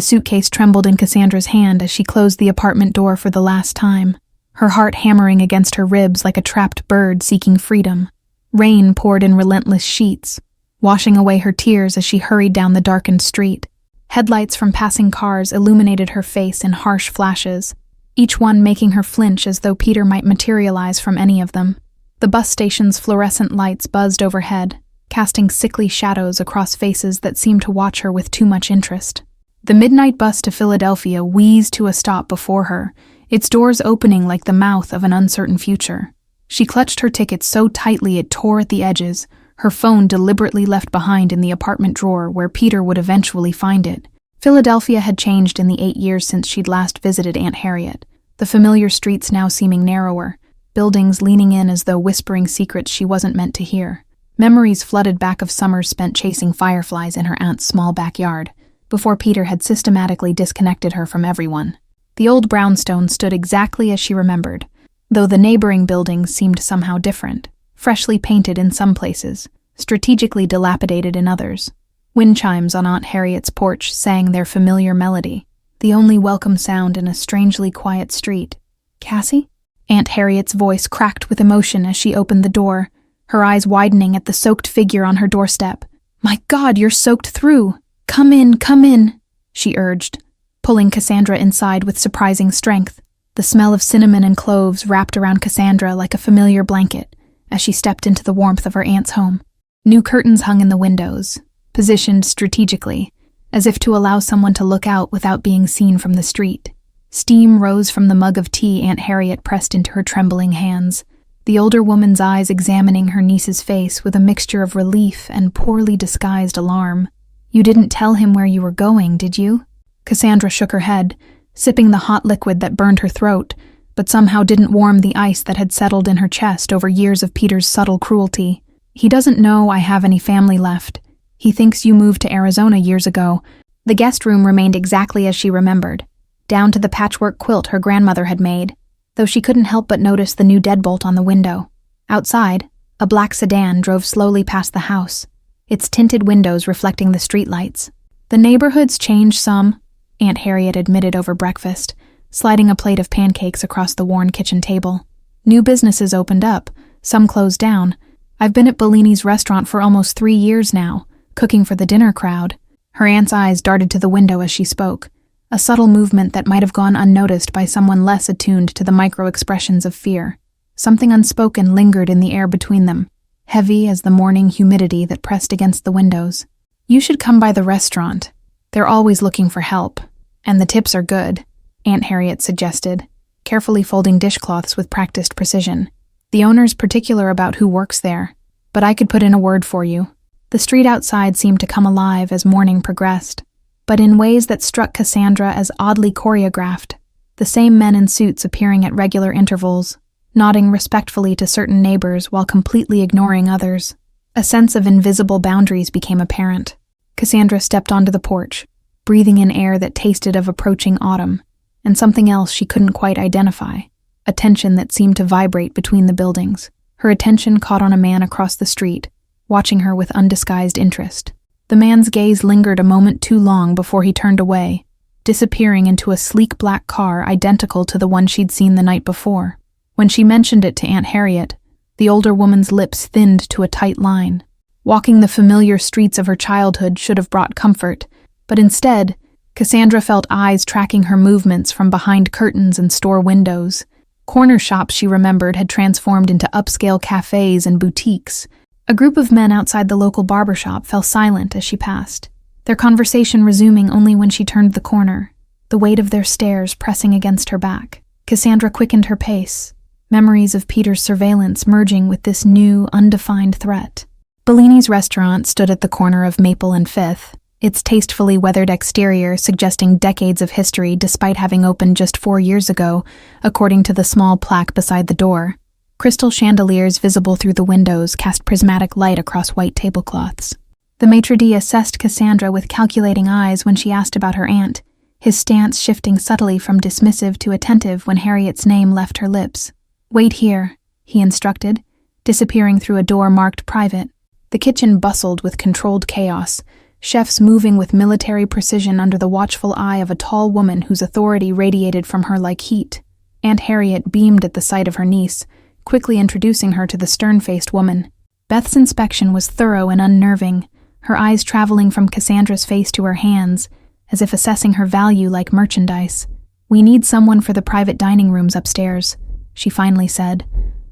The suitcase trembled in Cassandra's hand as she closed the apartment door for the last time, her heart hammering against her ribs like a trapped bird seeking freedom. Rain poured in relentless sheets, washing away her tears as she hurried down the darkened street. Headlights from passing cars illuminated her face in harsh flashes, each one making her flinch as though Peter might materialize from any of them. The bus station's fluorescent lights buzzed overhead, casting sickly shadows across faces that seemed to watch her with too much interest. The midnight bus to Philadelphia wheezed to a stop before her, its doors opening like the mouth of an uncertain future. She clutched her ticket so tightly it tore at the edges, her phone deliberately left behind in the apartment drawer where Peter would eventually find it. Philadelphia had changed in the 8 years since she'd last visited Aunt Harriet, the familiar streets now seeming narrower, buildings leaning in as though whispering secrets she wasn't meant to hear. Memories flooded back of summers spent chasing fireflies in her aunt's small backyard, before Peter had systematically disconnected her from everyone. The old brownstone stood exactly as she remembered, though the neighboring buildings seemed somehow different, freshly painted in some places, strategically dilapidated in others. Wind chimes on Aunt Harriet's porch sang their familiar melody, the only welcome sound in a strangely quiet street. "Cassie?" Aunt Harriet's voice cracked with emotion as she opened the door, her eyes widening at the soaked figure on her doorstep. "My God, you're soaked through! Come in," she urged, pulling Cassandra inside with surprising strength. The smell of cinnamon and cloves wrapped around Cassandra like a familiar blanket as she stepped into the warmth of her aunt's home. New curtains hung in the windows, positioned strategically, as if to allow someone to look out without being seen from the street. Steam rose from the mug of tea Aunt Harriet pressed into her trembling hands, the older woman's eyes examining her niece's face with a mixture of relief and poorly disguised alarm. "You didn't tell him where you were going, did you?" Cassandra shook her head, sipping the hot liquid that burned her throat, but somehow didn't warm the ice that had settled in her chest over years of Peter's subtle cruelty. "He doesn't know I have any family left. He thinks you moved to Arizona years ago." The guest room remained exactly as she remembered, down to the patchwork quilt her grandmother had made, though she couldn't help but notice the new deadbolt on the window. Outside, a black sedan drove slowly past the house, its tinted windows reflecting the streetlights. "The neighborhood's changed some," Aunt Harriet admitted over breakfast, sliding a plate of pancakes across the worn kitchen table. "New businesses opened up, some closed down. I've been at Bellini's restaurant for almost 3 years now, cooking for the dinner crowd." Her aunt's eyes darted to the window as she spoke, a subtle movement that might have gone unnoticed by someone less attuned to the micro-expressions of fear. Something unspoken lingered in the air between them, heavy as the morning humidity that pressed against the windows. "You should come by the restaurant. They're always looking for help, and the tips are good," Aunt Harriet suggested, carefully folding dishcloths with practiced precision. "The owner's particular about who works there, but I could put in a word for you." The street outside seemed to come alive as morning progressed, but in ways that struck Cassandra as oddly choreographed, the same men in suits appearing at regular intervals, nodding respectfully to certain neighbors while completely ignoring others. A sense of invisible boundaries became apparent. Cassandra stepped onto the porch, breathing in air that tasted of approaching autumn, and something else she couldn't quite identify, a tension that seemed to vibrate between the buildings. Her attention caught on a man across the street, watching her with undisguised interest. The man's gaze lingered a moment too long before he turned away, disappearing into a sleek black car identical to the one she'd seen the night before. When she mentioned it to Aunt Harriet, the older woman's lips thinned to a tight line. Walking the familiar streets of her childhood should have brought comfort, but instead, Cassandra felt eyes tracking her movements from behind curtains and store windows. Corner shops, she remembered, had transformed into upscale cafes and boutiques. A group of men outside the local barbershop fell silent as she passed, their conversation resuming only when she turned the corner, the weight of their stares pressing against her back. Cassandra quickened her pace, memories of Peter's surveillance merging with this new, undefined threat. Bellini's restaurant stood at the corner of Maple and Fifth, its tastefully weathered exterior suggesting decades of history despite having opened just 4 years ago, according to the small plaque beside the door. Crystal chandeliers visible through the windows cast prismatic light across white tablecloths. The maitre d' assessed Cassandra with calculating eyes when she asked about her aunt, his stance shifting subtly from dismissive to attentive when Harriet's name left her lips. "Wait here," he instructed, disappearing through a door marked private. The kitchen bustled with controlled chaos, chefs moving with military precision under the watchful eye of a tall woman whose authority radiated from her like heat. Aunt Harriet beamed at the sight of her niece, quickly introducing her to the stern-faced woman. Beth's inspection was thorough and unnerving, her eyes traveling from Cassandra's face to her hands, as if assessing her value like merchandise. "We need someone for the private dining rooms upstairs," she finally said,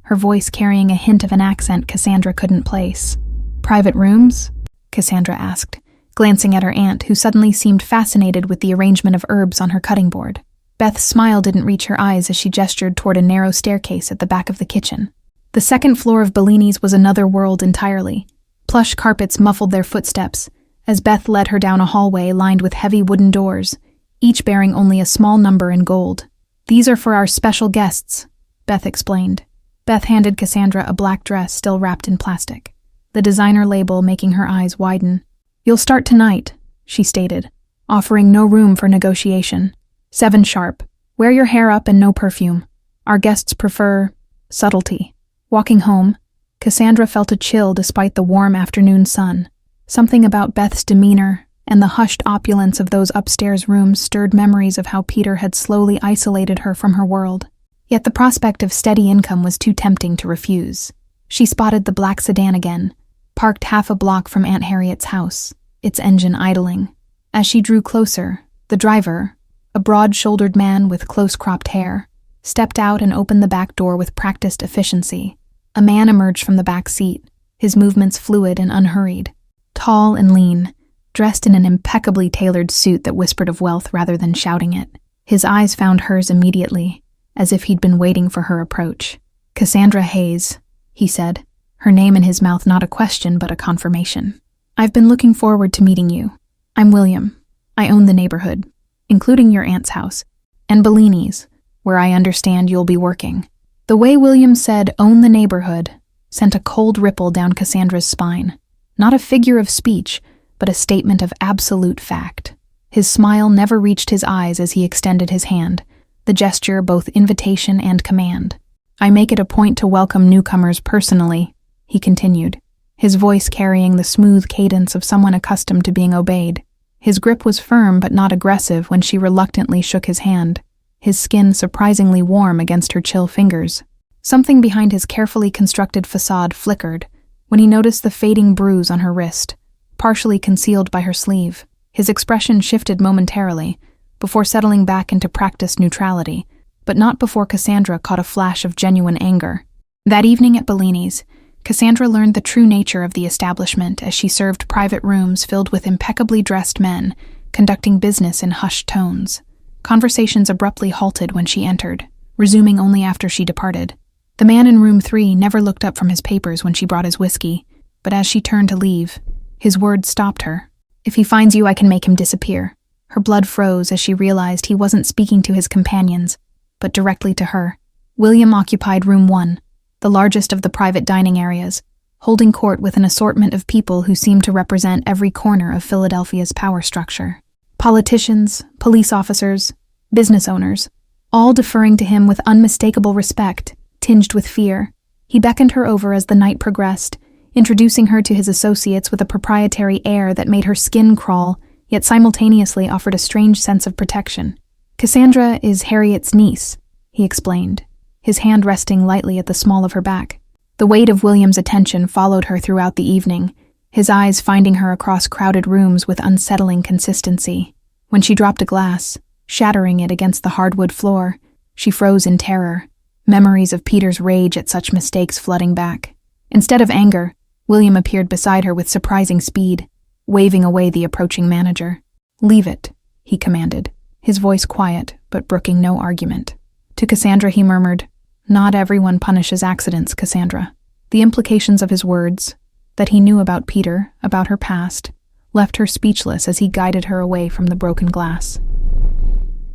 her voice carrying a hint of an accent Cassandra couldn't place. "Private rooms?" Cassandra asked, glancing at her aunt, who suddenly seemed fascinated with the arrangement of herbs on her cutting board. Beth's smile didn't reach her eyes as she gestured toward a narrow staircase at the back of the kitchen. The second floor of Bellini's was another world entirely. Plush carpets muffled their footsteps, as Beth led her down a hallway lined with heavy wooden doors, each bearing only a small number in gold. "These are for our special guests," Beth explained. Beth handed Cassandra a black dress still wrapped in plastic, the designer label making her eyes widen. "You'll start tonight," she stated, offering no room for negotiation. 7 sharp. Wear your hair up and no perfume. Our guests prefer subtlety." Walking home, Cassandra felt a chill despite the warm afternoon sun. Something about Beth's demeanor and the hushed opulence of those upstairs rooms stirred memories of how Peter had slowly isolated her from her world. Yet the prospect of steady income was too tempting to refuse. She spotted the black sedan again, parked half a block from Aunt Harriet's house, its engine idling. As she drew closer, the driver, a broad-shouldered man with close-cropped hair, stepped out and opened the back door with practiced efficiency. A man emerged from the back seat, his movements fluid and unhurried. Tall and lean, dressed in an impeccably tailored suit that whispered of wealth rather than shouting it. His eyes found hers immediately, as if he'd been waiting for her approach. "Cassandra Hayes," he said, her name in his mouth not a question but a confirmation. "I've been looking forward to meeting you. I'm William. I own the neighborhood, including your aunt's house, and Bellini's, where I understand you'll be working." The way William said "own the neighborhood" sent a cold ripple down Cassandra's spine. Not a figure of speech, but a statement of absolute fact. His smile never reached his eyes as he extended his hand, the gesture both invitation and command. "I make it a point to welcome newcomers personally," he continued, his voice carrying the smooth cadence of someone accustomed to being obeyed. His grip was firm but not aggressive when she reluctantly shook his hand, his skin surprisingly warm against her chill fingers. Something behind his carefully constructed facade flickered when he noticed the fading bruise on her wrist, partially concealed by her sleeve. His expression shifted momentarily, before settling back into practiced neutrality, but not before Cassandra caught a flash of genuine anger. That evening at Bellini's, Cassandra learned the true nature of the establishment as she served private rooms filled with impeccably dressed men, conducting business in hushed tones. Conversations abruptly halted when she entered, resuming only after she departed. The man in room 3 never looked up from his papers when she brought his whiskey, but as she turned to leave, his words stopped her. "If he finds you, I can make him disappear." Her blood froze as she realized he wasn't speaking to his companions, but directly to her. William occupied room 1, the largest of the private dining areas, holding court with an assortment of people who seemed to represent every corner of Philadelphia's power structure. Politicians, police officers, business owners, all deferring to him with unmistakable respect, tinged with fear. He beckoned her over as the night progressed, introducing her to his associates with a proprietary air that made her skin crawl, yet simultaneously offered a strange sense of protection. "Cassandra is Harriet's niece," he explained, his hand resting lightly at the small of her back. The weight of William's attention followed her throughout the evening, his eyes finding her across crowded rooms with unsettling consistency. When she dropped a glass, shattering it against the hardwood floor, she froze in terror, memories of Peter's rage at such mistakes flooding back. Instead of anger, William appeared beside her with surprising speed, waving away the approaching manager. "Leave it," he commanded, his voice quiet but brooking no argument. To Cassandra he murmured, "Not everyone punishes accidents, Cassandra." The implications of his words, that he knew about Peter, about her past, left her speechless as he guided her away from the broken glass.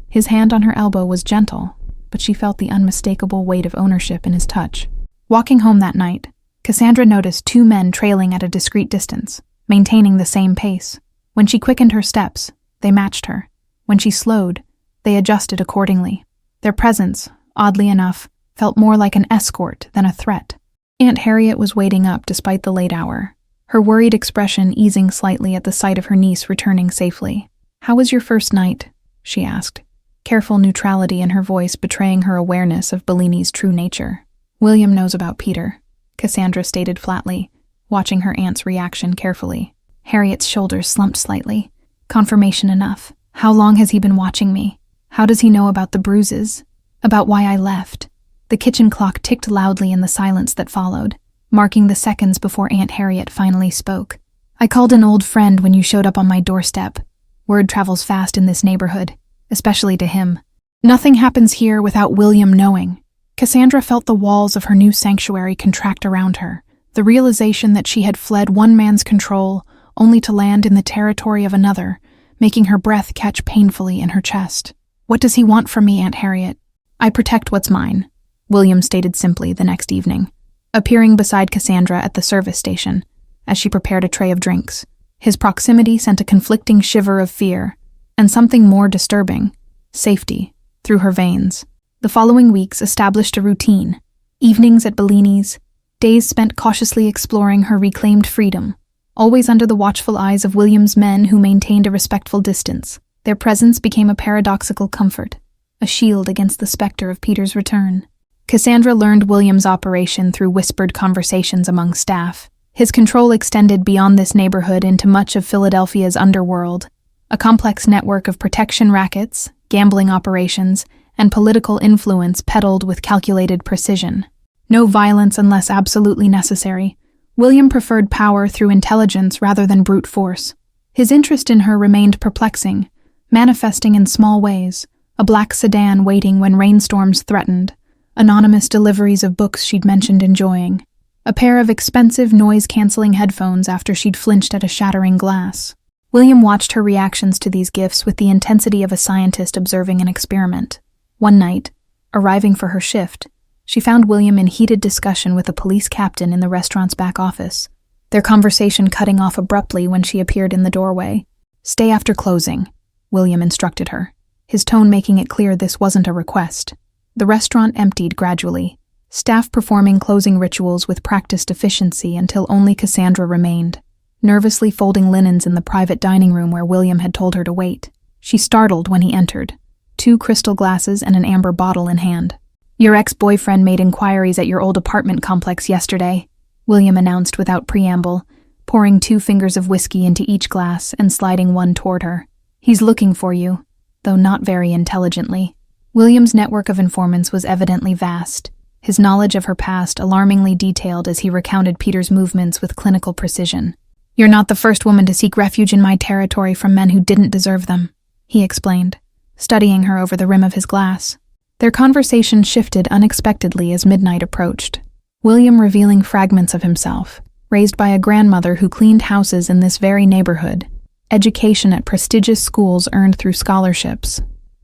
His hand on her elbow was gentle, but she felt the unmistakable weight of ownership in his touch. Walking home that night, Cassandra noticed 2 men trailing at a discreet distance, maintaining the same pace. When she quickened her steps, they matched her. When she slowed, they adjusted accordingly. Their presence, oddly enough, felt more like an escort than a threat. Aunt Harriet was waiting up despite the late hour, her worried expression easing slightly at the sight of her niece returning safely. "How was your first night?" she asked, careful neutrality in her voice betraying her awareness of Bellini's true nature. "William knows about Peter," Cassandra stated flatly, watching her aunt's reaction carefully. Harriet's shoulders slumped slightly. "Confirmation enough. How long has he been watching me? How does he know about the bruises? About why I left?" The kitchen clock ticked loudly in the silence that followed, marking the seconds before Aunt Harriet finally spoke. "I called an old friend when you showed up on my doorstep. Word travels fast in this neighborhood, especially to him. Nothing happens here without William knowing." Cassandra felt the walls of her new sanctuary contract around her, the realization that she had fled one man's control only to land in the territory of another, making her breath catch painfully in her chest. "What does he want from me, Aunt Harriet?" "I protect what's mine," William stated simply the next evening, appearing beside Cassandra at the service station as she prepared a tray of drinks. His proximity sent a conflicting shiver of fear, and something more disturbing, safety, through her veins. The following weeks established a routine: evenings at Bellini's, days spent cautiously exploring her reclaimed freedom, always under the watchful eyes of William's men who maintained a respectful distance. Their presence became a paradoxical comfort, a shield against the specter of Peter's return. Cassandra learned William's operation through whispered conversations among staff. His control extended beyond this neighborhood into much of Philadelphia's underworld, a complex network of protection rackets, gambling operations, and political influence peddled with calculated precision. No violence unless absolutely necessary. William preferred power through intelligence rather than brute force. His interest in her remained perplexing, manifesting in small ways: a black sedan waiting when rainstorms threatened, anonymous deliveries of books she'd mentioned enjoying, a pair of expensive noise-canceling headphones after she'd flinched at a shattering glass. William watched her reactions to these gifts with the intensity of a scientist observing an experiment. One night, arriving for her shift, she found William in heated discussion with a police captain in the restaurant's back office, their conversation cutting off abruptly when she appeared in the doorway. "Stay after closing," William instructed her, his tone making it clear this wasn't a request. The restaurant emptied gradually, staff performing closing rituals with practiced efficiency until only Cassandra remained, nervously folding linens in the private dining room where William had told her to wait. She startled when he entered, 2 crystal glasses and an amber bottle in hand. "Your ex-boyfriend made inquiries at your old apartment complex yesterday," William announced without preamble, pouring 2 fingers of whiskey into each glass and sliding one toward her. "He's looking for you, though not very intelligently." William's network of informants was evidently vast, his knowledge of her past alarmingly detailed as he recounted Peter's movements with clinical precision. "You're not the first woman to seek refuge in my territory from men who didn't deserve them," he explained, studying her over the rim of his glass. Their conversation shifted unexpectedly as midnight approached, William revealing fragments of himself, raised by a grandmother who cleaned houses in this very neighborhood, education at prestigious schools earned through scholarships,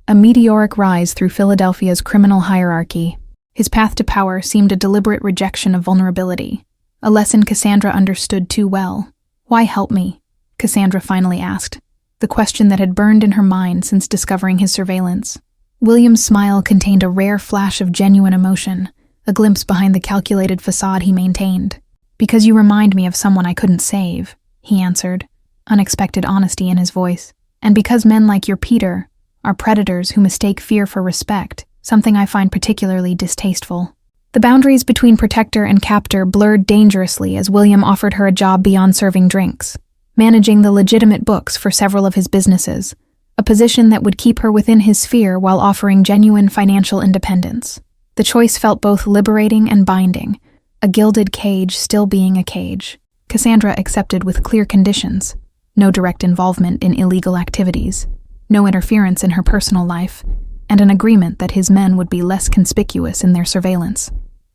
a meteoric rise through Philadelphia's criminal hierarchy. His path to power seemed a deliberate rejection of vulnerability, a lesson Cassandra understood too well. "Why help me?" Cassandra finally asked, the question that had burned in her mind since discovering his surveillance. William's smile contained a rare flash of genuine emotion, a glimpse behind the calculated facade he maintained. "Because you remind me of someone I couldn't save," he answered, unexpected honesty in his voice. "And because men like your Peter are predators who mistake fear for respect, something I find particularly distasteful." The boundaries between protector and captor blurred dangerously as William offered her a job beyond serving drinks, managing the legitimate books for several of his businesses, a position that would keep her within his sphere while offering genuine financial independence. The choice felt both liberating and binding, a gilded cage still being a cage. Cassandra accepted with clear conditions: no direct involvement in illegal activities, no interference in her personal life, and an agreement that his men would be less conspicuous in their surveillance.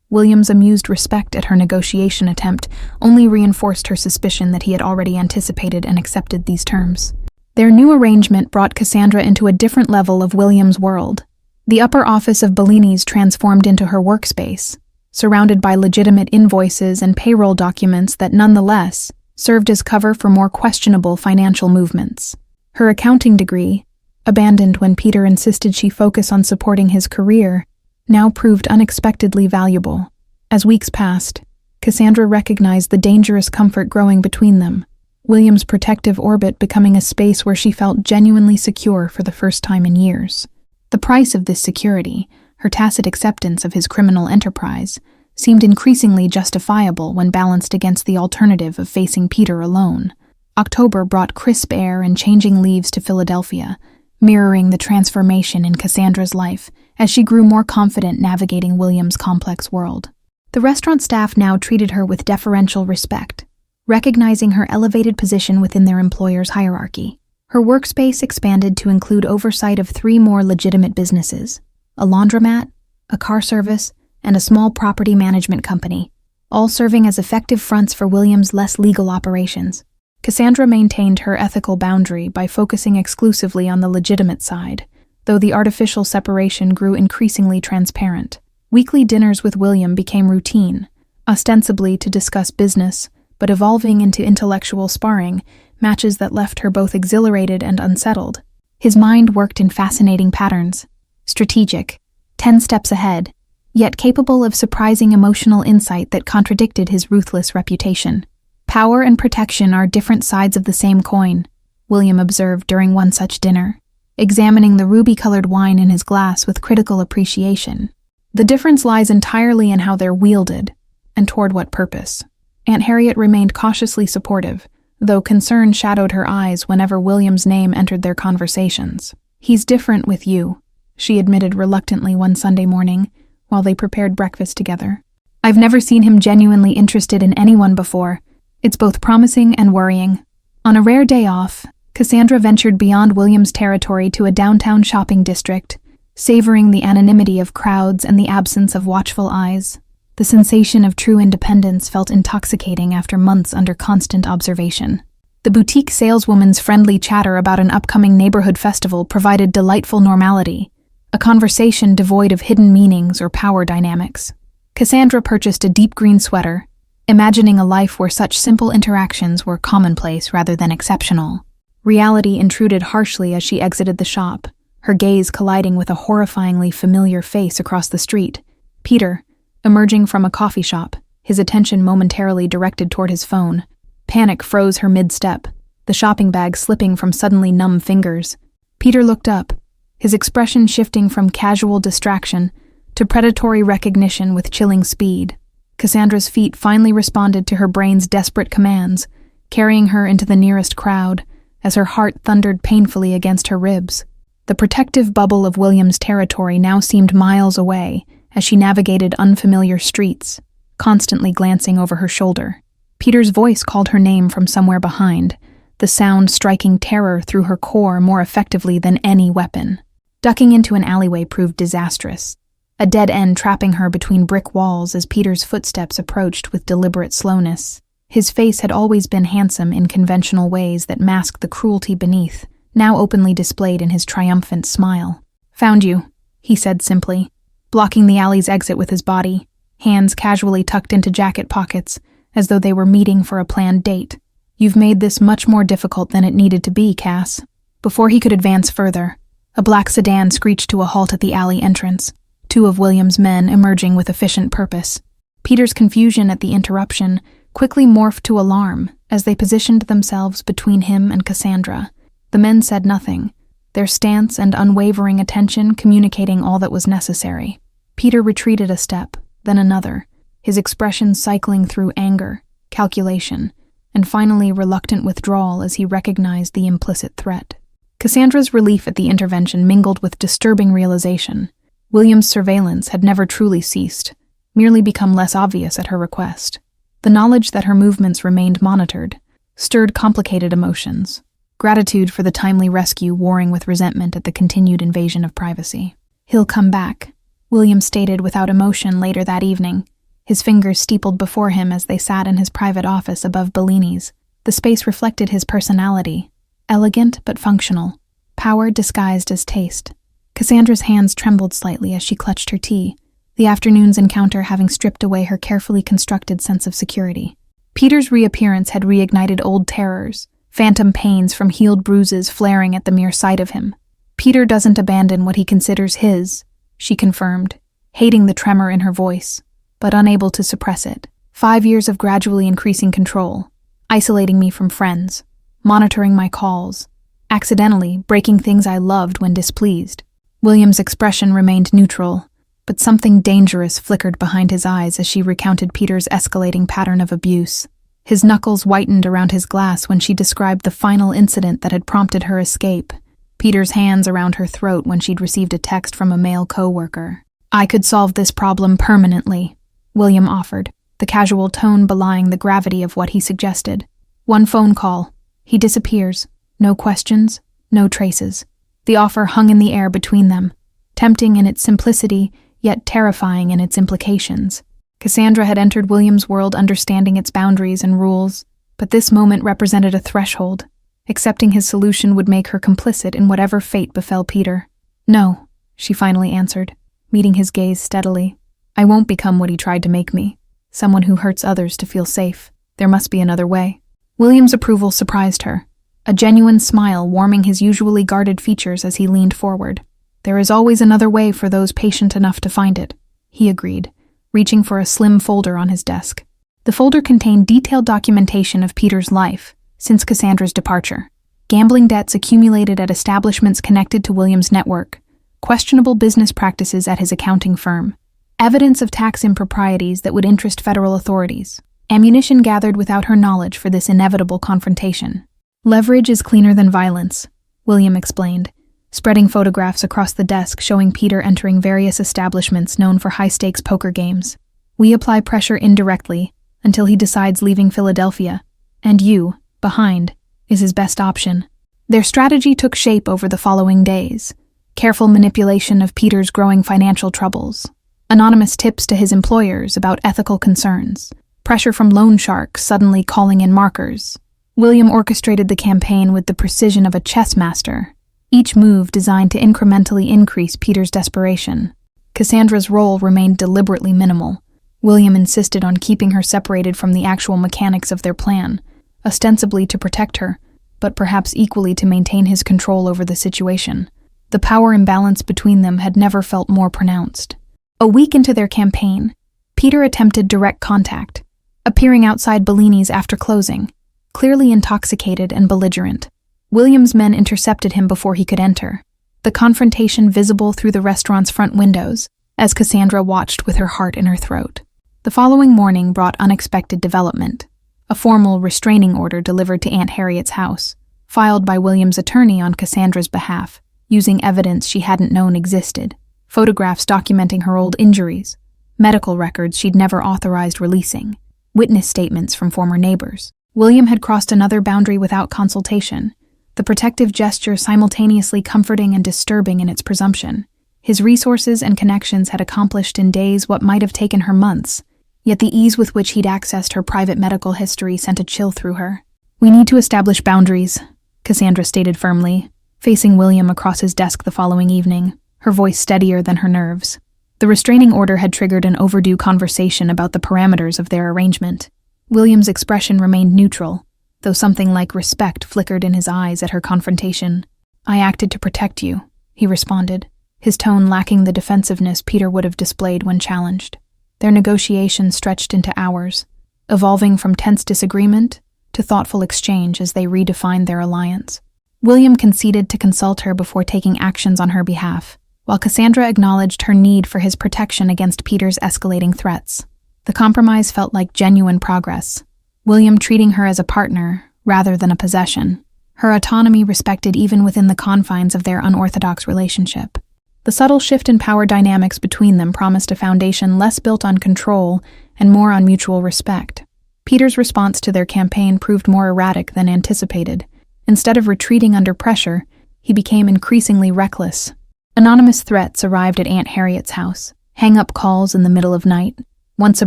William's amused respect at her negotiation attempt only reinforced her suspicion that he had already anticipated and accepted these terms. Their new arrangement brought Cassandra into a different level of William's world. The upper office of Bellini's transformed into her workspace, surrounded by legitimate invoices and payroll documents that nonetheless served as cover for more questionable financial movements. Her accounting degree, abandoned when Peter insisted she focus on supporting his career, now proved unexpectedly valuable. As weeks passed, Cassandra recognized the dangerous comfort growing between them, William's protective orbit becoming a space where she felt genuinely secure for the first time in years. The price of this security, her tacit acceptance of his criminal enterprise, seemed increasingly justifiable when balanced against the alternative of facing Peter alone. October brought crisp air and changing leaves to Philadelphia, mirroring the transformation in Cassandra's life as she grew more confident navigating William's complex world. The restaurant staff now treated her with deferential respect, recognizing her elevated position within their employer's hierarchy. Her workspace expanded to include oversight of 3 more legitimate businesses: a laundromat, a car service, and a small property management company, all serving as effective fronts for William's less legal operations. Cassandra maintained her ethical boundary by focusing exclusively on the legitimate side, though the artificial separation grew increasingly transparent. Weekly dinners with William became routine, ostensibly to discuss business, but evolving into intellectual sparring, matches that left her both exhilarated and unsettled. His mind worked in fascinating patterns, strategic, 10 steps ahead, yet capable of surprising emotional insight that contradicted his ruthless reputation. Power and protection are different sides of the same coin, William observed during one such dinner, examining the ruby-colored wine in his glass with critical appreciation. The difference lies entirely in how they're wielded, and toward what purpose. Aunt Harriet remained cautiously supportive, though concern shadowed her eyes whenever William's name entered their conversations. "He's different with you," she admitted reluctantly one Sunday morning, while they prepared breakfast together. "I've never seen him genuinely interested in anyone before. It's both promising and worrying." On a rare day off, Cassandra ventured beyond William's territory to a downtown shopping district, savoring the anonymity of crowds and the absence of watchful eyes. The sensation of true independence felt intoxicating after months under constant observation. The boutique saleswoman's friendly chatter about an upcoming neighborhood festival provided delightful normality, a conversation devoid of hidden meanings or power dynamics. Cassandra purchased a deep green sweater, imagining a life where such simple interactions were commonplace rather than exceptional. Reality intruded harshly as she exited the shop, her gaze colliding with a horrifyingly familiar face across the street. Peter, emerging from a coffee shop, his attention momentarily directed toward his phone. Panic froze her mid-step, the shopping bag slipping from suddenly numb fingers. Peter looked up, his expression shifting from casual distraction to predatory recognition with chilling speed. Cassandra's feet finally responded to her brain's desperate commands, carrying her into the nearest crowd as her heart thundered painfully against her ribs. The protective bubble of William's territory now seemed miles away as she navigated unfamiliar streets, constantly glancing over her shoulder. Peter's voice called her name from somewhere behind, the sound striking terror through her core more effectively than any weapon. Ducking into an alleyway proved disastrous, a dead end trapping her between brick walls as Peter's footsteps approached with deliberate slowness. His face had always been handsome in conventional ways that masked the cruelty beneath, now openly displayed in his triumphant smile. "Found you," he said simply, blocking the alley's exit with his body, hands casually tucked into jacket pockets, as though they were meeting for a planned date. "You've made this much more difficult than it needed to be, Cass." Before he could advance further, a black sedan screeched to a halt at the alley entrance, 2 of William's men emerging with efficient purpose. Peter's confusion at the interruption quickly morphed to alarm as they positioned themselves between him and Cassandra. The men said nothing, their stance and unwavering attention communicating all that was necessary. Peter retreated a step, then another, his expression cycling through anger, calculation, and finally reluctant withdrawal as he recognized the implicit threat. Cassandra's relief at the intervention mingled with disturbing realization. William's surveillance had never truly ceased, merely become less obvious at her request. The knowledge that her movements remained monitored stirred complicated emotions, gratitude for the timely rescue warring with resentment at the continued invasion of privacy. "He'll come back," William stated without emotion later that evening, his fingers steepled before him as they sat in his private office above Bellini's. The space reflected his personality, elegant but functional, power disguised as taste. Cassandra's hands trembled slightly as she clutched her tea, the afternoon's encounter having stripped away her carefully constructed sense of security. Peter's reappearance had reignited old terrors, phantom pains from healed bruises flaring at the mere sight of him. "Peter doesn't abandon what he considers his," she confirmed, hating the tremor in her voice, but unable to suppress it. 5 years of gradually increasing control, isolating me from friends, monitoring my calls, accidentally breaking things I loved when displeased. William's expression remained neutral, but something dangerous flickered behind his eyes as she recounted Peter's escalating pattern of abuse. His knuckles whitened around his glass when she described the final incident that had prompted her escape. Peter's hands around her throat when she'd received a text from a male co-worker. "I could solve this problem permanently," William offered, the casual tone belying the gravity of what he suggested. "One phone call. He disappears. No questions, no traces." The offer hung in the air between them, tempting in its simplicity, yet terrifying in its implications. Cassandra had entered William's world understanding its boundaries and rules, but this moment represented a threshold. Accepting his solution would make her complicit in whatever fate befell Peter. "No," she finally answered, meeting his gaze steadily. "I won't become what he tried to make me, someone who hurts others to feel safe. There must be another way." William's approval surprised her, a genuine smile warming his usually guarded features as he leaned forward. "There is always another way for those patient enough to find it," he agreed, reaching for a slim folder on his desk. The folder contained detailed documentation of Peter's life since Cassandra's departure. Gambling debts accumulated at establishments connected to William's network, questionable business practices at his accounting firm, evidence of tax improprieties that would interest federal authorities, ammunition gathered without her knowledge for this inevitable confrontation. "Leverage is cleaner than violence," William explained, spreading photographs across the desk showing Peter entering various establishments known for high-stakes poker games. "We apply pressure indirectly until he decides leaving Philadelphia, and you, behind, is his best option." Their strategy took shape over the following days. Careful manipulation of Peter's growing financial troubles, anonymous tips to his employers about ethical concerns, pressure from loan sharks suddenly calling in markers. William orchestrated the campaign with the precision of a chess master, each move designed to incrementally increase Peter's desperation. Cassandra's role remained deliberately minimal. William insisted on keeping her separated from the actual mechanics of their plan, ostensibly to protect her, but perhaps equally to maintain his control over the situation. The power imbalance between them had never felt more pronounced. A week into their campaign, Peter attempted direct contact, appearing outside Bellini's after closing, clearly intoxicated and belligerent. William's men intercepted him before he could enter, the confrontation visible through the restaurant's front windows as Cassandra watched with her heart in her throat. The following morning brought unexpected development. A formal restraining order delivered to Aunt Harriet's house, filed by William's attorney on Cassandra's behalf, using evidence she hadn't known existed, photographs documenting her old injuries, medical records she'd never authorized releasing, witness statements from former neighbors. William had crossed another boundary without consultation, the protective gesture simultaneously comforting and disturbing in its presumption. His resources and connections had accomplished in days what might have taken her months, yet the ease with which he'd accessed her private medical history sent a chill through her. "We need to establish boundaries," Cassandra stated firmly, facing William across his desk the following evening, her voice steadier than her nerves. The restraining order had triggered an overdue conversation about the parameters of their arrangement. William's expression remained neutral, though something like respect flickered in his eyes at her confrontation. "I acted to protect you," he responded, his tone lacking the defensiveness Peter would have displayed when challenged. Their negotiations stretched into hours, evolving from tense disagreement to thoughtful exchange as they redefined their alliance. William conceded to consult her before taking actions on her behalf, while Cassandra acknowledged her need for his protection against Peter's escalating threats. The compromise felt like genuine progress, William treating her as a partner rather than a possession, her autonomy respected even within the confines of their unorthodox relationship. The subtle shift in power dynamics between them promised a foundation less built on control and more on mutual respect. Peter's response to their campaign proved more erratic than anticipated. Instead of retreating under pressure, he became increasingly reckless. Anonymous threats arrived at Aunt Harriet's house, hang-up calls in the middle of night, once a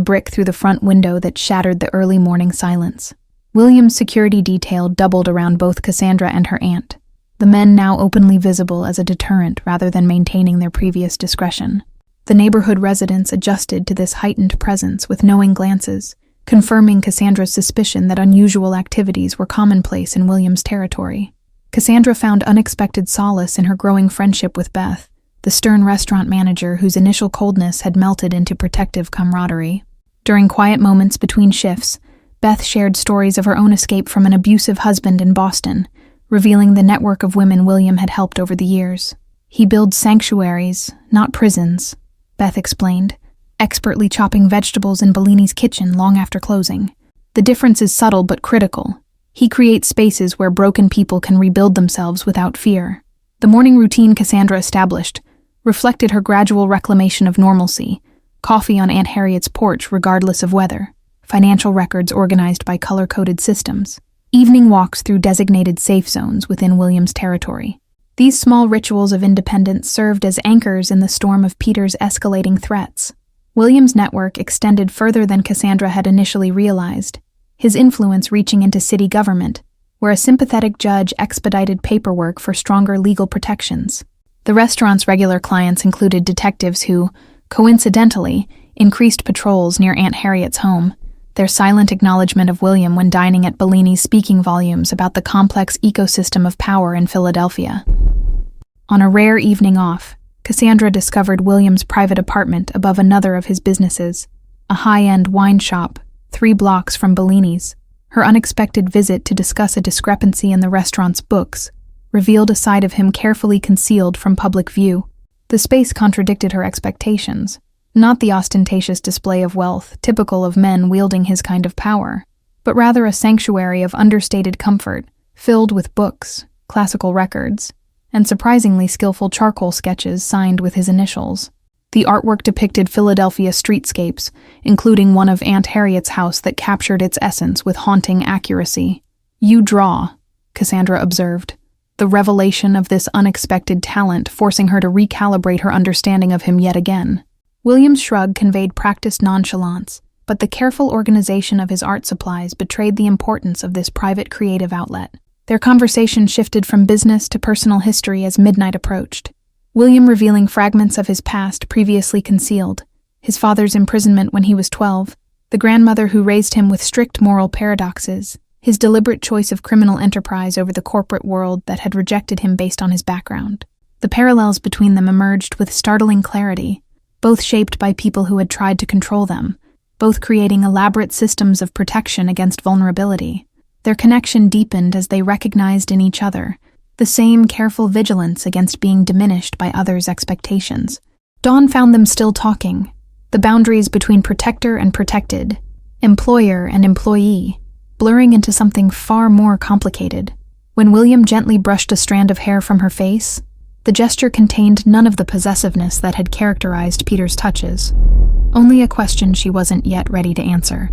brick through the front window that shattered the early morning silence. William's security detail doubled around both Cassandra and her aunt, the men now openly visible as a deterrent rather than maintaining their previous discretion. The neighborhood residents adjusted to this heightened presence with knowing glances, confirming Cassandra's suspicion that unusual activities were commonplace in William's territory. Cassandra found unexpected solace in her growing friendship with Beth, the stern restaurant manager whose initial coldness had melted into protective camaraderie. During quiet moments between shifts, Beth shared stories of her own escape from an abusive husband in Boston, revealing the network of women William had helped over the years. "He builds sanctuaries, not prisons," Beth explained, expertly chopping vegetables in Bellini's kitchen long after closing. "The difference is subtle but critical. He creates spaces where broken people can rebuild themselves without fear." The morning routine Cassandra established reflected her gradual reclamation of normalcy: coffee on Aunt Harriet's porch regardless of weather, financial records organized by color-coded systems, evening walks through designated safe zones within William's territory. These small rituals of independence served as anchors in the storm of Peter's escalating threats. William's network extended further than Cassandra had initially realized, his influence reaching into city government, where a sympathetic judge expedited paperwork for stronger legal protections. The restaurant's regular clients included detectives who, coincidentally, increased patrols near Aunt Harriet's home, their silent acknowledgement of William when dining at Bellini's speaking volumes about the complex ecosystem of power in Philadelphia. On a rare evening off, Cassandra discovered William's private apartment above another of his businesses, a high-end wine shop 3 blocks from Bellini's. Her unexpected visit to discuss a discrepancy in the restaurant's books revealed a side of him carefully concealed from public view. The space contradicted her expectations, not the ostentatious display of wealth typical of men wielding his kind of power, but rather a sanctuary of understated comfort, filled with books, classical records, and surprisingly skillful charcoal sketches signed with his initials. The artwork depicted Philadelphia streetscapes, including one of Aunt Harriet's house that captured its essence with haunting accuracy. "You draw," Cassandra observed, the revelation of this unexpected talent forcing her to recalibrate her understanding of him yet again. William's shrug conveyed practiced nonchalance, but the careful organization of his art supplies betrayed the importance of this private creative outlet. Their conversation shifted from business to personal history as midnight approached, William revealing fragments of his past previously concealed: his father's imprisonment when he was 12, the grandmother who raised him with strict moral paradoxes, his deliberate choice of criminal enterprise over the corporate world that had rejected him based on his background. The parallels between them emerged with startling clarity, both shaped by people who had tried to control them, both creating elaborate systems of protection against vulnerability. Their connection deepened as they recognized in each other the same careful vigilance against being diminished by others' expectations. Dawn found them still talking, the boundaries between protector and protected, employer and employee, blurring into something far more complicated. When William gently brushed a strand of hair from her face, the gesture contained none of the possessiveness that had characterized Peter's touches, only a question she wasn't yet ready to answer.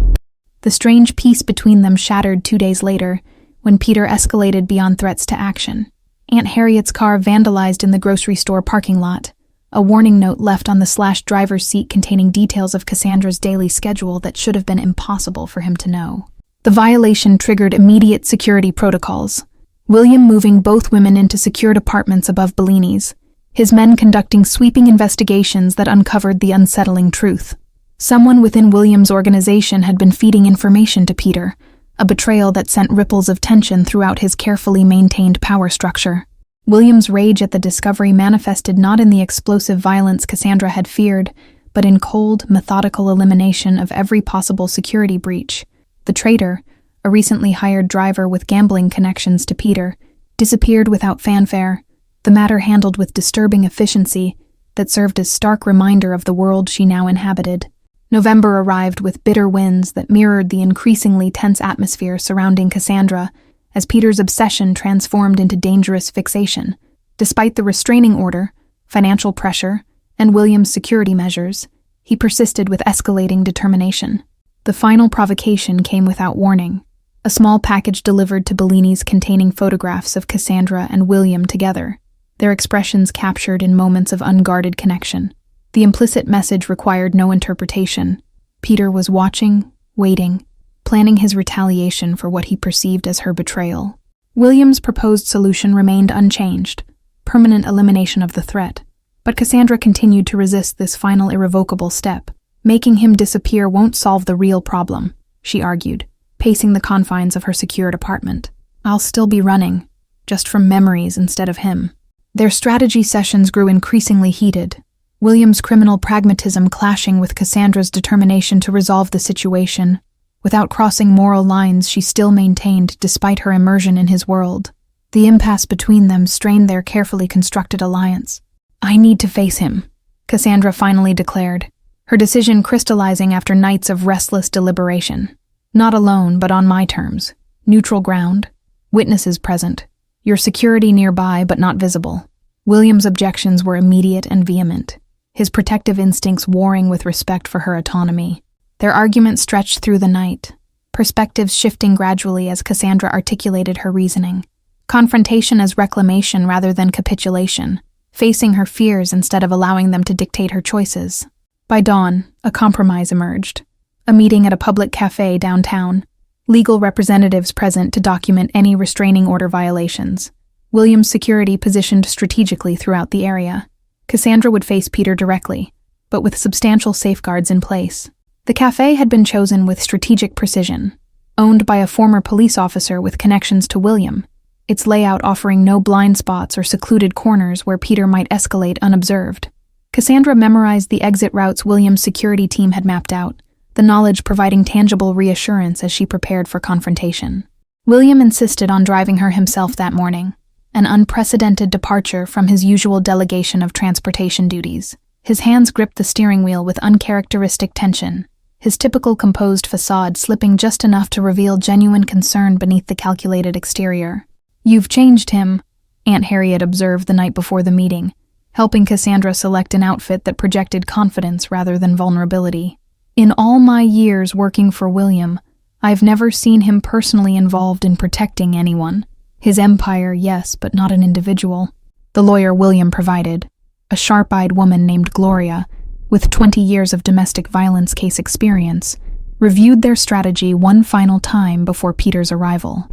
The strange peace between them shattered 2 days later, when Peter escalated beyond threats to action. Aunt Harriet's car vandalized in the grocery store parking lot, a warning note left on the slashed driver's seat containing details of Cassandra's daily schedule that should have been impossible for him to know. The violation triggered immediate security protocols, William moving both women into secured apartments above Bellini's, his men conducting sweeping investigations that uncovered the unsettling truth. Someone within William's organization had been feeding information to Peter, a betrayal that sent ripples of tension throughout his carefully maintained power structure. William's rage at the discovery manifested not in the explosive violence Cassandra had feared, but in cold, methodical elimination of every possible security breach. The traitor, a recently hired driver with gambling connections to Peter, disappeared without fanfare, the matter handled with disturbing efficiency that served as stark reminder of the world she now inhabited. November arrived with bitter winds that mirrored the increasingly tense atmosphere surrounding Cassandra as Peter's obsession transformed into dangerous fixation. Despite the restraining order, financial pressure, and William's security measures, he persisted with escalating determination. The final provocation came without warning. A small package delivered to Bellini's containing photographs of Cassandra and William together, their expressions captured in moments of unguarded connection. The implicit message required no interpretation. Peter was watching, waiting, planning his retaliation for what he perceived as her betrayal. William's proposed solution remained unchanged, permanent elimination of the threat, but Cassandra continued to resist this final irrevocable step. Making him disappear won't solve the real problem, she argued, pacing the confines of her secured apartment. I'll still be running, just from memories instead of him. Their strategy sessions grew increasingly heated, William's criminal pragmatism clashing with Cassandra's determination to resolve the situation. Without crossing moral lines she still maintained despite her immersion in his world. The impasse between them strained their carefully constructed alliance. "I need to face him," Cassandra finally declared, her decision crystallizing after nights of restless deliberation. "Not alone, but on my terms. Neutral ground. Witnesses present. Your security nearby, but not visible." William's objections were immediate and vehement, his protective instincts warring with respect for her autonomy. Their argument stretched through the night, perspectives shifting gradually as Cassandra articulated her reasoning. Confrontation as reclamation rather than capitulation, facing her fears instead of allowing them to dictate her choices. By dawn, a compromise emerged. A meeting at a public cafe downtown. Legal representatives present to document any restraining order violations. William's security positioned strategically throughout the area. Cassandra would face Peter directly, but with substantial safeguards in place. The cafe had been chosen with strategic precision, owned by a former police officer with connections to William, its layout offering no blind spots or secluded corners where Peter might escalate unobserved. Cassandra memorized the exit routes William's security team had mapped out, the knowledge providing tangible reassurance as she prepared for confrontation. William insisted on driving her himself that morning, an unprecedented departure from his usual delegation of transportation duties. His hands gripped the steering wheel with uncharacteristic tension, his typical composed facade slipping just enough to reveal genuine concern beneath the calculated exterior. "You've changed him," Aunt Harriet observed the night before the meeting, helping Cassandra select an outfit that projected confidence rather than vulnerability. "In all my years working for William, I've never seen him personally involved in protecting anyone. His empire, yes, but not an individual." The lawyer William provided, a sharp-eyed woman named Gloria, with 20 years of domestic violence case experience, reviewed their strategy one final time before Peter's arrival.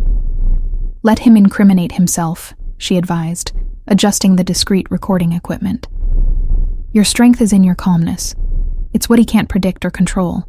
"Let him incriminate himself," she advised, adjusting the discreet recording equipment. "Your strength is in your calmness. It's what he can't predict or control."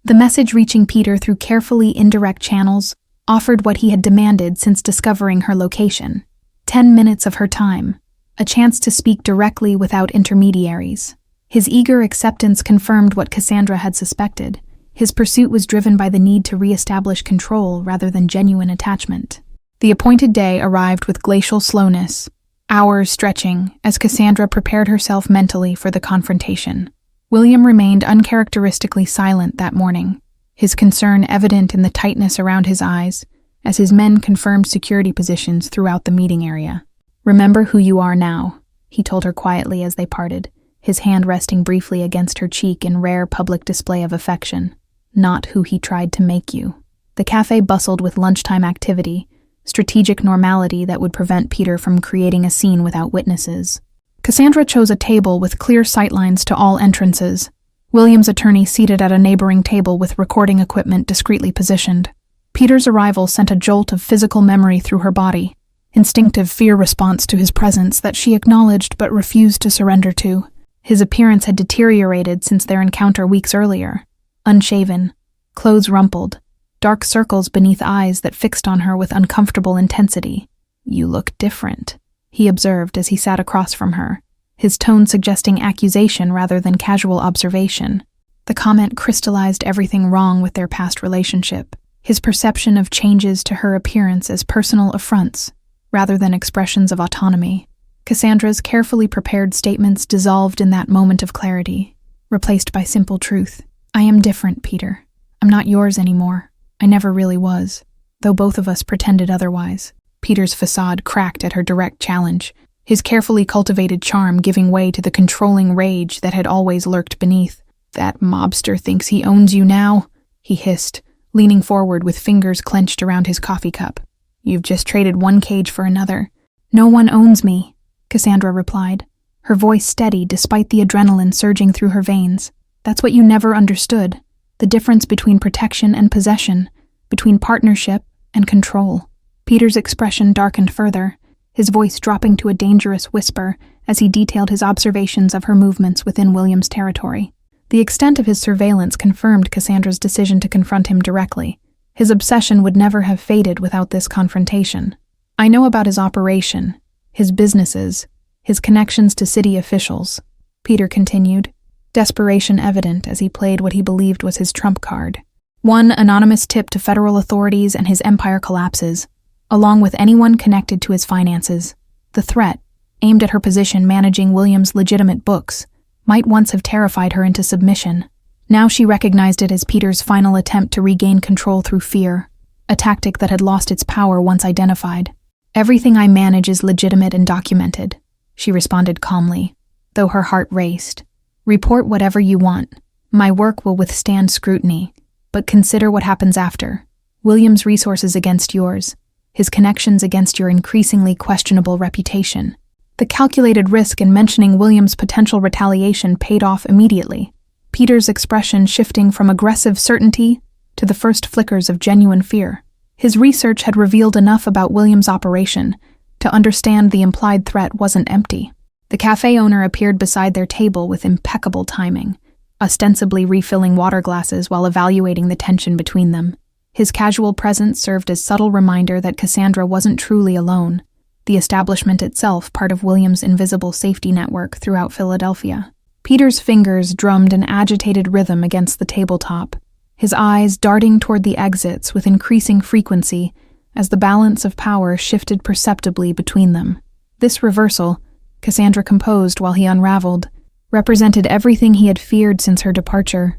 The message reaching Peter through carefully indirect channels offered what he had demanded since discovering her location. 10 minutes of her time, a chance to speak directly without intermediaries. His eager acceptance confirmed what Cassandra had suspected. His pursuit was driven by the need to re-establish control rather than genuine attachment. The appointed day arrived with glacial slowness, hours stretching as Cassandra prepared herself mentally for the confrontation. William remained uncharacteristically silent that morning, his concern evident in the tightness around his eyes as his men confirmed security positions throughout the meeting area. "Remember who you are now," he told her quietly as they parted, his hand resting briefly against her cheek in rare public display of affection. "Not who he tried to make you." The cafe bustled with lunchtime activity, strategic normality that would prevent Peter from creating a scene without witnesses. Cassandra chose a table with clear sightlines to all entrances, William's attorney seated at a neighboring table with recording equipment discreetly positioned. Peter's arrival sent a jolt of physical memory through her body, instinctive fear response to his presence that she acknowledged but refused to surrender to. His appearance had deteriorated since their encounter weeks earlier. Unshaven, clothes rumpled, dark circles beneath eyes that fixed on her with uncomfortable intensity. "You look different," he observed as he sat across from her, his tone suggesting accusation rather than casual observation. The comment crystallized everything wrong with their past relationship, his perception of changes to her appearance as personal affronts, rather than expressions of autonomy. Cassandra's carefully prepared statements dissolved in that moment of clarity, replaced by simple truth. "I am different, Peter. I'm not yours anymore. I never really was, though both of us pretended otherwise." Peter's facade cracked at her direct challenge, his carefully cultivated charm giving way to the controlling rage that had always lurked beneath. "That mobster thinks he owns you now," he hissed, leaning forward with fingers clenched around his coffee cup. "You've just traded one cage for another." "No one owns me," Cassandra replied, her voice steady despite the adrenaline surging through her veins. "That's what you never understood. The difference between protection and possession, between partnership and control." Peter's expression darkened further, his voice dropping to a dangerous whisper as he detailed his observations of her movements within William's territory. The extent of his surveillance confirmed Cassandra's decision to confront him directly. His obsession would never have faded without this confrontation. "I know about his operation, his businesses, his connections to city officials. Peter continued, desperation evident as he played what he believed was his trump card. One anonymous tip to federal authorities and his empire collapses, along with anyone connected to his finances. The threat, aimed at her position managing William's legitimate books, might once have terrified her into submission. Now she recognized it as Peter's final attempt to regain control through fear, a tactic that had lost its power once identified. "Everything I manage is legitimate and documented," she responded calmly, though her heart raced. "Report whatever you want. My work will withstand scrutiny, but consider what happens after. William's resources against yours, his connections against your increasingly questionable reputation." The calculated risk in mentioning William's potential retaliation paid off immediately, Peter's expression shifting from aggressive certainty to the first flickers of genuine fear. His research had revealed enough about William's operation to understand the implied threat wasn't empty. The cafe owner appeared beside their table with impeccable timing, ostensibly refilling water glasses while evaluating the tension between them. His casual presence served as subtle reminder that Cassandra wasn't truly alone, the establishment itself part of William's invisible safety network throughout Philadelphia. Peter's fingers drummed an agitated rhythm against the tabletop, his eyes darting toward the exits with increasing frequency as the balance of power shifted perceptibly between them. This reversal, Cassandra composed while he unraveled, represented everything he had feared since her departure.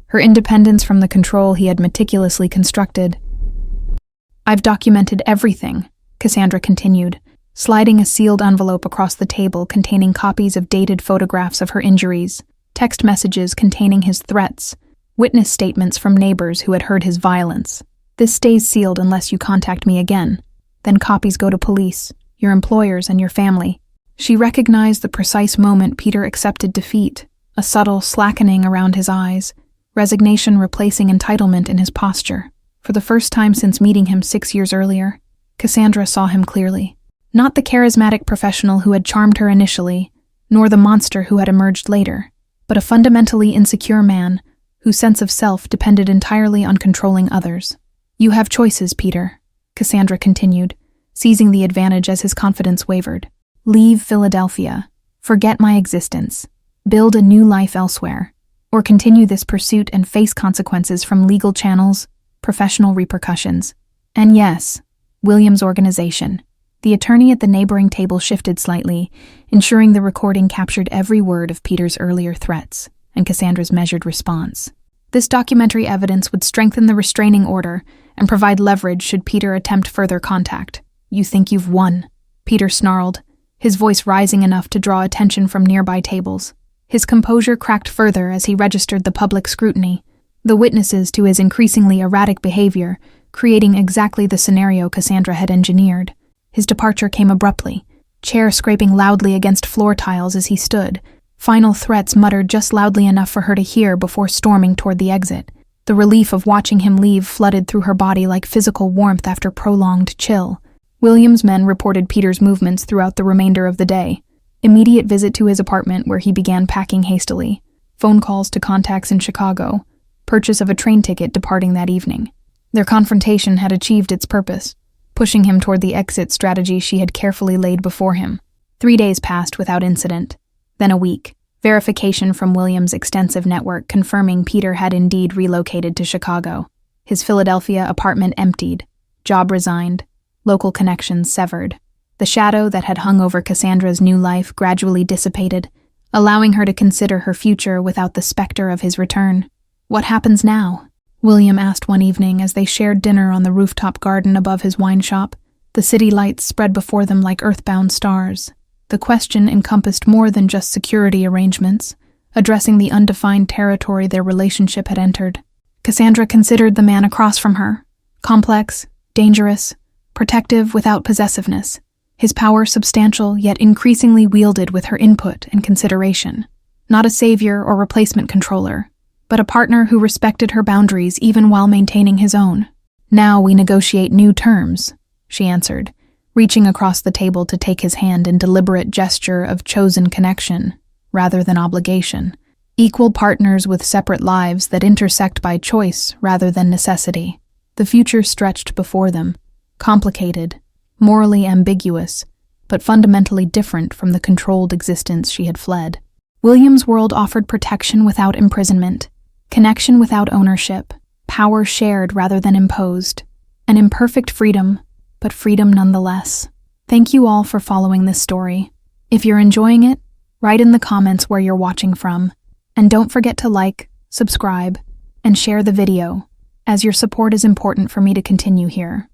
Her independence from the control he had meticulously constructed. "I've documented everything," Cassandra continued, sliding a sealed envelope across the table containing copies of dated photographs of her injuries, text messages containing his threats, witness statements from neighbors who had heard his violence. "This stays sealed unless you contact me again. Then copies go to police, your employers, and your family." She recognized the precise moment Peter accepted defeat, a subtle slackening around his eyes, resignation replacing entitlement in his posture. For the first time since meeting him 6 years earlier, Cassandra saw him clearly. Not the charismatic professional who had charmed her initially, nor the monster who had emerged later, but a fundamentally insecure man whose sense of self depended entirely on controlling others. "You have choices, Peter," Cassandra continued, seizing the advantage as his confidence wavered. "Leave Philadelphia, forget my existence, build a new life elsewhere, or continue this pursuit and face consequences from legal channels, professional repercussions, and yes, William's organization." The attorney at the neighboring table shifted slightly, ensuring the recording captured every word of Peter's earlier threats and Cassandra's measured response. This documentary evidence would strengthen the restraining order and provide leverage should Peter attempt further contact. "You think you've won," Peter snarled, his voice rising enough to draw attention from nearby tables. His composure cracked further as he registered the public scrutiny, the witnesses to his increasingly erratic behavior, creating exactly the scenario Cassandra had engineered. His departure came abruptly, chair scraping loudly against floor tiles as he stood, final threats muttered just loudly enough for her to hear before storming toward the exit. The relief of watching him leave flooded through her body like physical warmth after prolonged chill. William's men reported Peter's movements throughout the remainder of the day. Immediate visit to his apartment where he began packing hastily, phone calls to contacts in Chicago, purchase of a train ticket departing that evening. Their confrontation had achieved its purpose, pushing him toward the exit strategy she had carefully laid before him. 3 days passed without incident. Then a week. Verification from William's extensive network confirming Peter had indeed relocated to Chicago. His Philadelphia apartment emptied, job resigned, local connections severed. The shadow that had hung over Cassandra's new life gradually dissipated, allowing her to consider her future without the specter of his return. "What happens now?" William asked one evening as they shared dinner on the rooftop garden above his wine shop, the city lights spread before them like earthbound stars. The question encompassed more than just security arrangements, addressing the undefined territory their relationship had entered. Cassandra considered the man across from her, complex, dangerous, protective without possessiveness, his power substantial yet increasingly wielded with her input and consideration. Not a savior or replacement controller, but a partner who respected her boundaries even while maintaining his own. "Now we negotiate new terms," she answered, reaching across the table to take his hand in deliberate gesture of chosen connection, rather than obligation. Equal partners with separate lives that intersect by choice rather than necessity. The future stretched before them, complicated, morally ambiguous, but fundamentally different from the controlled existence she had fled. William's world offered protection without imprisonment, connection without ownership, power shared rather than imposed, an imperfect freedom, but freedom nonetheless. Thank you all for following this story. If you're enjoying it, write in the comments where you're watching from, and don't forget to like, subscribe, and share the video, as your support is important for me to continue here.